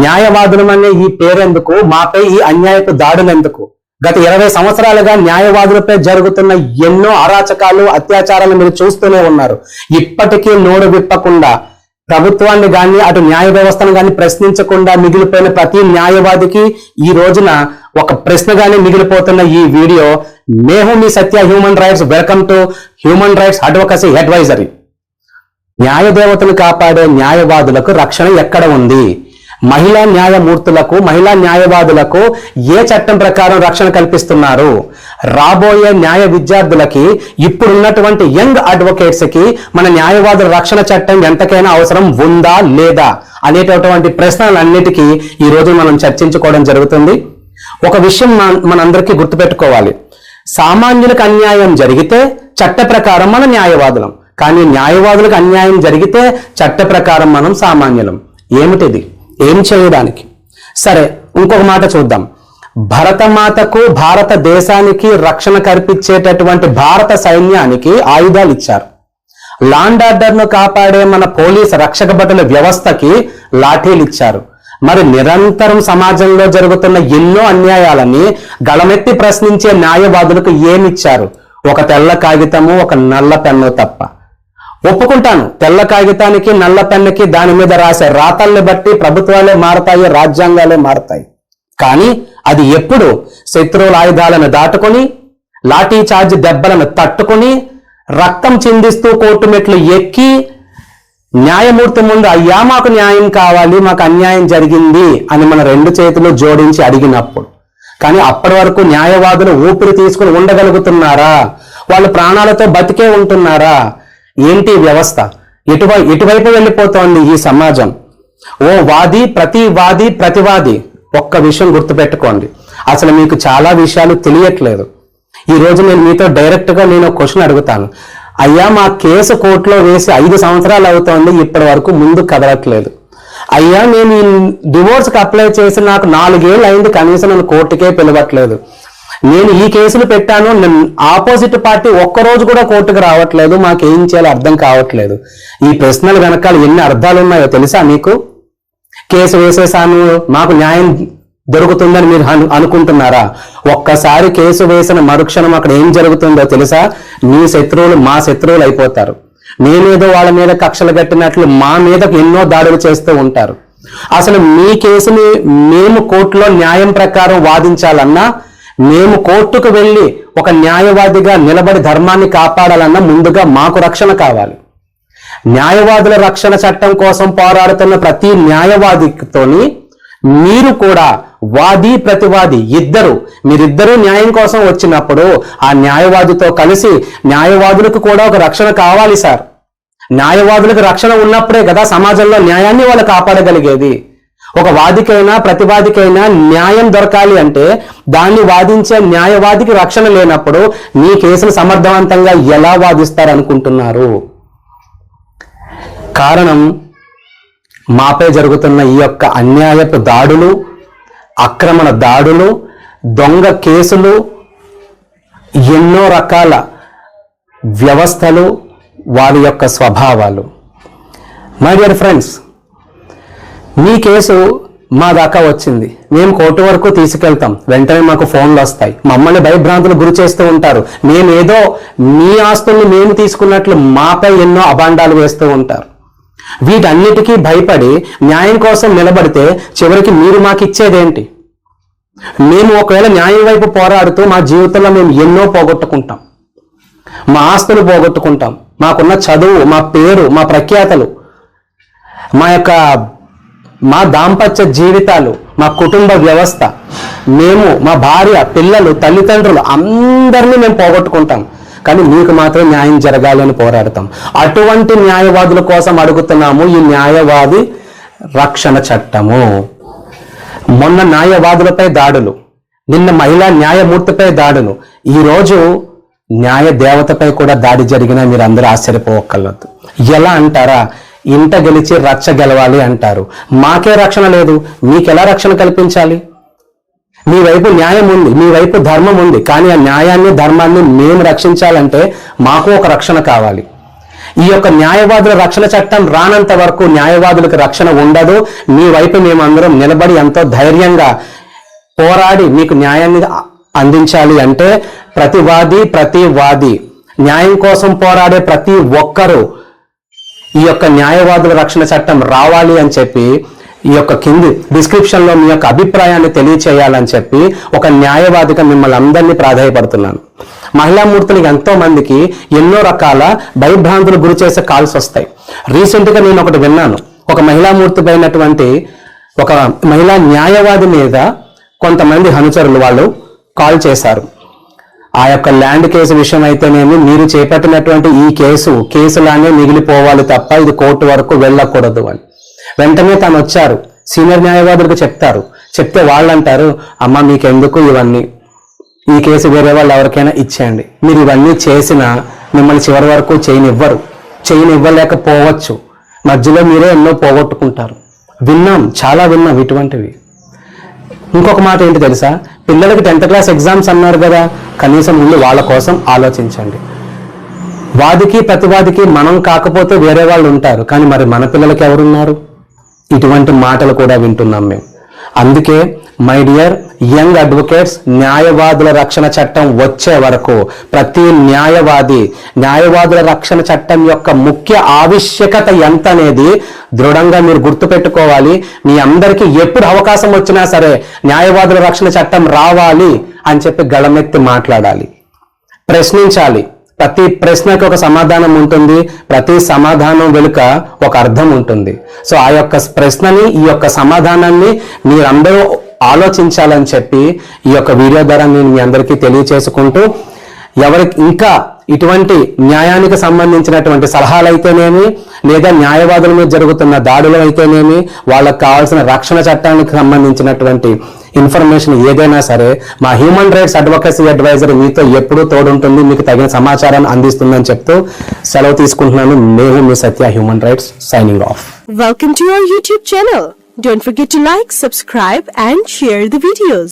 న్యాయవాదులమనే ఈ పేరెందుకు, మాపై ఈ అన్యాయపు దాడులెందుకు? గత 20 సంవత్సరాలుగా న్యాయవాదులపై జరుగుతున్న ఎన్నో అరాచకాలు, అత్యాచారాలు మీరు చూస్తూనే ఉన్నారు. ఇప్పటికీ నోరు విప్పకుండా ప్రభుత్వాన్ని గాని అటు న్యాయ వ్యవస్థను గాని ప్రశ్నించకుండా మిగిలిపోయిన ప్రతి న్యాయవాదికి ఈ రోజున ఒక ప్రశ్నగానే మిగిలిపోతున్న ఈ వీడియో. మేము మీ Satya human rights. Welcome to human rights advocacy advisory. న్యాయ దేవతను కాపాడే న్యాయవాదులకు రక్షణ ఎక్కడ ఉంది? మహిళా న్యాయమూర్తులకు, మహిళా న్యాయవాదులకు ఏ చట్టం ప్రకారం రక్షణ కల్పిస్తున్నారు? రాబోయే న్యాయ విద్యార్థులకి, ఇప్పుడున్నటువంటి యంగ్ అడ్వకేట్స్ కి మన న్యాయవాదుల రక్షణ చట్టం ఎంతకైనా అవసరం ఉందా లేదా అనేటటువంటి ప్రశ్నలన్నిటికీ ఈ రోజు మనం చర్చించుకోవడం జరుగుతుంది. ఒక విషయం మనందరికీ గుర్తుపెట్టుకోవాలి. సామాన్యులకు అన్యాయం జరిగితే చట్ట ప్రకారం మన న్యాయవాదులం, కానీ న్యాయవాదులకు అన్యాయం జరిగితే చట్ట ప్రకారం మనం సామాన్యులం. ఏమిటిది? ఏం చేయడానికి? సరే, ఇంకొక మాట చూద్దాం. భరతమాతకు, భారతదేశానికి రక్షణ కల్పించేటటువంటి భారత సైన్యానికి ఆయుధాలు ఇచ్చారు. లాండ్ ఆర్డర్ ను కాపాడే మన పోలీస్ రక్షక భటుల వ్యవస్థకి లాఠీలు ఇచ్చారు. మరి నిరంతరం సమాజంలో జరుగుతున్న ఎన్నో అన్యాయాలని గళమెత్తి ప్రశ్నించే న్యాయవాదులకు ఏమిచ్చారు? ఒక తెల్ల కాగితము, ఒక నల్ల పెన్ను తప్ప. ఒప్పుకుంటాను, తెల్ల కాగితానికి, నల్ల పెన్నుకి, దాని మీద రాసే రాతల్ని బట్టి ప్రభుత్వాలే మారతాయి, రాజ్యాంగాలే మారతాయి. కానీ అది ఎప్పుడు శత్రువుల ఆయుధాలను దాటుకొని, లాఠీ చార్జ్ దెబ్బలను తట్టుకొని, రక్తం చిందిస్తూ కోర్టు మెట్లు ఎక్కి న్యాయమూర్తి ముందు అయ్యా మాకు న్యాయం కావాలి, మాకు అన్యాయం జరిగింది అని మన 2 చేతులు జోడించి అడిగినప్పుడు. కానీ అప్పటి వరకు న్యాయవాదులు ఊపిరి తీసుకుని ఉండగలుగుతున్నారా? వాళ్ళు ప్రాణాలతో బతికే ఉంటున్నారా? ఏంటి వ్యవస్థ? ఎటువైపు వెళ్ళిపోతోంది ఈ సమాజం? ఓ వాది, ప్రతివాది. ఒక్క విషయం గుర్తుపెట్టుకోండి, అసలు మీకు చాలా విషయాలు తెలియట్లేదు. ఈ రోజు నేను మీతో డైరెక్ట్ గా ఒక క్వశ్చన్ అడుగుతాను. అయ్యా, మా కేసు కోర్టులో వేసి 5 సంవత్సరాలు అవుతోంది, ఇప్పటి వరకు ముందు కదలట్లేదు. అయ్యా, నేను ఈ డివోర్స్కి అప్లై చేసి నాకు 4 ఏళ్ళు అయింది, కనీసం నన్ను కోర్టుకే పిలవట్లేదు. నేను ఈ కేసులు పెట్టాను, ఆపోజిట్ పార్టీ ఒక్కరోజు కూడా కోర్టుకు రావట్లేదు, మాకేం చేయాలో అర్థం కావట్లేదు. ఈ ప్రశ్నలు వెనకాల ఎన్ని అర్థాలు ఉన్నాయో తెలుసా మీకు? కేసు వేసేసాను, మాకు న్యాయం దొరుకుతుందని మీరు అనుకుంటున్నారా? ఒక్కసారి కేసు వేసిన మరుక్షణం అక్కడ ఏం జరుగుతుందో తెలుసా? మీ శత్రువులు మా శత్రువులు అయిపోతారు. మేమేదో వాళ్ళ మీద కక్షలు కట్టినట్లు మా మీద ఎన్నో దాడులు చేస్తూ ఉంటారు. అసలు మీ కేసుని మేము కోర్టులో న్యాయం ప్రకారం వాదించాలన్నా, మేము కోర్టుకు వెళ్ళి ఒక న్యాయవాదిగా నిలబడి ధర్మాన్ని కాపాడాలన్నా ముందుగా మాకు రక్షణ కావాలి. న్యాయవాదుల రక్షణ చట్టం కోసం పోరాడుతున్న ప్రతి న్యాయవాదితోని మీరు కూడా వాది, ప్రతివాది మీరిద్దరూ న్యాయం కోసం వచ్చినప్పుడు ఆ న్యాయవాదితో కలిసి న్యాయవాదులకు కూడా ఒక రక్షణ కావాలి సార్. న్యాయవాదులకు రక్షణ ఉన్నప్పుడే కదా సమాజంలో న్యాయాన్ని వాళ్ళు కాపాడగలిగేది. ఒక వాదికైనా ప్రతివాదికైనా న్యాయం దొరకాలి అంటే దాన్ని వాదించే న్యాయవాదికి రక్షణ లేనప్పుడు మీ కేసును సమర్థవంతంగా ఎలా వాదిస్తారనుకుంటున్నారు? కారణం మాపై జరుగుతున్న ఈ యొక్క అన్యాయపు దాడులు, ఆక్రమణ దాడులు, దొంగ కేసులు, ఎన్నో రకాల వ్యవస్థలు, వారి యొక్క స్వభావాలు. మై డియర్ ఫ్రెండ్స్, మీ కేసు మా దాకా వచ్చింది, మేము కోర్టు వరకు తీసుకెళ్తాం, వెంటనే మాకు ఫోన్లు వస్తాయి, మమ్మల్ని భయభ్రాంతులు గురి చేస్తూ ఉంటారు. మేమేదో మీ ఆస్తుల్ని మేము తీసుకున్నట్లు మాపై ఎన్నో అభాండాలు వేస్తూ ఉంటారు. వీటన్నిటికీ భయపడి న్యాయం కోసం నిలబడితే చివరికి మీరు మాకు ఇచ్చేదేంటి? మేము ఒకవేళ న్యాయం వైపు పోరాడుతూ మా జీవితంలో మేము ఎన్నో పోగొట్టుకుంటాం. మా ఆస్తులు పోగొట్టుకుంటాం, మాకున్న చదువు, మా పేరు, మా ప్రఖ్యాతలు, మా దాంపత్య జీవితాలు, మా కుటుంబ వ్యవస్థ, మేము, మా భార్య, పిల్లలు, తల్లిదండ్రులు అందరినీ మేము పోగొట్టుకుంటాం. కానీ మీకు మాత్రం న్యాయం జరగాలి అని పోరాడతాం. అటువంటి న్యాయవాదుల కోసం అడుగుతున్నాము ఈ న్యాయవాది రక్షణ చట్టము. మొన్న న్యాయవాదులపై దాడులు, నిన్న మహిళా న్యాయమూర్తిపై దాడులు, ఈరోజు న్యాయ దేవతపై కూడా దాడి జరిగినా మీరు అందరూ ఆశ్చర్యపోవక్కర్లేదు. ఎలా అంటారా? ఇంట గెలిచి రచ్చ గెలవాలి అంటారు. మాకే రక్షణ లేదు, మీకెలా రక్షణ కల్పించాలి? మీ వైపు న్యాయం ఉంది, మీ వైపు ధర్మం ఉంది, కానీ ఆ న్యాయాన్ని, ధర్మాన్ని మేము రక్షించాలంటే మాకు ఒక రక్షణ కావాలి. ఈ యొక్క న్యాయవాదుల రక్షణ చట్టం రానంత వరకు న్యాయవాదులకు రక్షణ ఉండదు. మీ వైపు మేమందరం నిలబడి ఎంతో ధైర్యంగా పోరాడి మీకు న్యాయాన్ని అందించాలి అంటే ప్రతి వాది న్యాయం కోసం పోరాడే ప్రతి ఒక్కరూ ఈ యొక్క న్యాయవాదుల రక్షణ చట్టం రావాలి అని చెప్పి ఈ యొక్క కింది డిస్క్రిప్షన్ లో మీ యొక్క అభిప్రాయాన్ని తెలియచేయాలని చెప్పి ఒక న్యాయవాదిగా మిమ్మల్ని అందరినీ ప్రాధాయపడుతున్నాను. మహిళా మూర్తులకు ఎంతో మందికి ఎన్నో రకాల భయభ్రాంతులు గురి చేసే కాల్స్ వస్తాయి. రీసెంట్ గా నేను ఒకటి విన్నాను. ఒక మహిళా మూర్తి పైనటువంటి ఒక మహిళా న్యాయవాది మీద కొంతమంది అనుచరులు వాళ్ళు కాల్ చేశారు. ఆ యొక్క ల్యాండ్ కేసు విషయం అయితేనేమి మీరు చేపట్టినటువంటి ఈ కేసులానే మిగిలిపోవాలి తప్ప ఇది కోర్టు వరకు వెళ్ళకూడదు అని. వెంటనే తాను వచ్చారు, సీనియర్ న్యాయవాదులకు చెప్తే వాళ్ళు అంటారు, అమ్మ మీకెందుకు ఇవన్నీ, ఈ కేసు వేరే వాళ్ళు ఎవరికైనా ఇచ్చేయండి, మీరు ఇవన్నీ చేసినా మిమ్మల్ని చివరి వరకు చేయనివ్వలేకపోవచ్చు, మధ్యలో మీరే ఎన్నో పోగొట్టుకుంటారు. చాలా విన్నాం ఇటువంటివి. ఇంకొక మాట ఏంటి తెలుసా, పిల్లలకి 10th క్లాస్ ఎగ్జామ్స్ అన్నారు కదా, కనీసం ముందు వాళ్ళ కోసం ఆలోచించండి. వాదికి ప్రతివాదికి మనం కాకపోతే వేరే వాళ్ళు ఉంటారు, కానీ మరి మన పిల్లలకి ఎవరున్నారు? ఇటువంటి మాటలు కూడా వింటున్నాం మేము. అందుకే మై డియర్ యంగ్ అడ్వకేట్స్, న్యాయవాదుల రక్షణ చట్టం వచ్చే వరకు ప్రతి న్యాయవాదుల రక్షణ చట్టం యొక్క ముఖ్య ఆవశ్యకత ఎంత అనేది దృఢంగా మీరు గుర్తుపెట్టుకోవాలి. మీ అందరికీ ఎప్పుడు అవకాశం వచ్చినా సరే న్యాయవాదుల రక్షణ చట్టం రావాలి అని చెప్పి గళమెత్తి మాట్లాడాలి, ప్రశ్నించాలి. ప్రతి ప్రశ్నకి ఒక సమాధానం ఉంటుంది, ప్రతి సమాధానం వెనుక ఒక అర్థం ఉంటుంది. సో ఆ యొక్క ప్రశ్నని, ఈ యొక్క సమాధానాన్ని మీరందరూ ఆలోచించాలని చెప్పి ఈ యొక్క వీడియో ద్వారా నేను మీ అందరికీ తెలియచేసుకుంటూ, ఎవరికి ఇంకా ఇటువంటి న్యాయానికి సంబంధించినటువంటి సలహాలు అయితేనేమి, లేదా న్యాయవాదుల మీద జరుగుతున్న దాడులు అయితేనేమి, వాళ్ళకు కావాల్సిన రక్షణ చట్టానికి సంబంధించినటువంటి ఇన్ఫర్మేషన్ ఏదైనా సరే మా హ్యూమన్ రైట్స్ అడ్వకసీ అడ్వైజర్ మీతో ఎప్పుడూ తోడుంటుంది, మీకు తగిన సమాచారాన్ని అందిస్తుందని చెప్తూ సెలవు తీసుకుంటున్నాను. నేను మీ Satya, human rights, signing off. Welcome to our YouTube channel. Don't forget to like, subscribe and share the videos.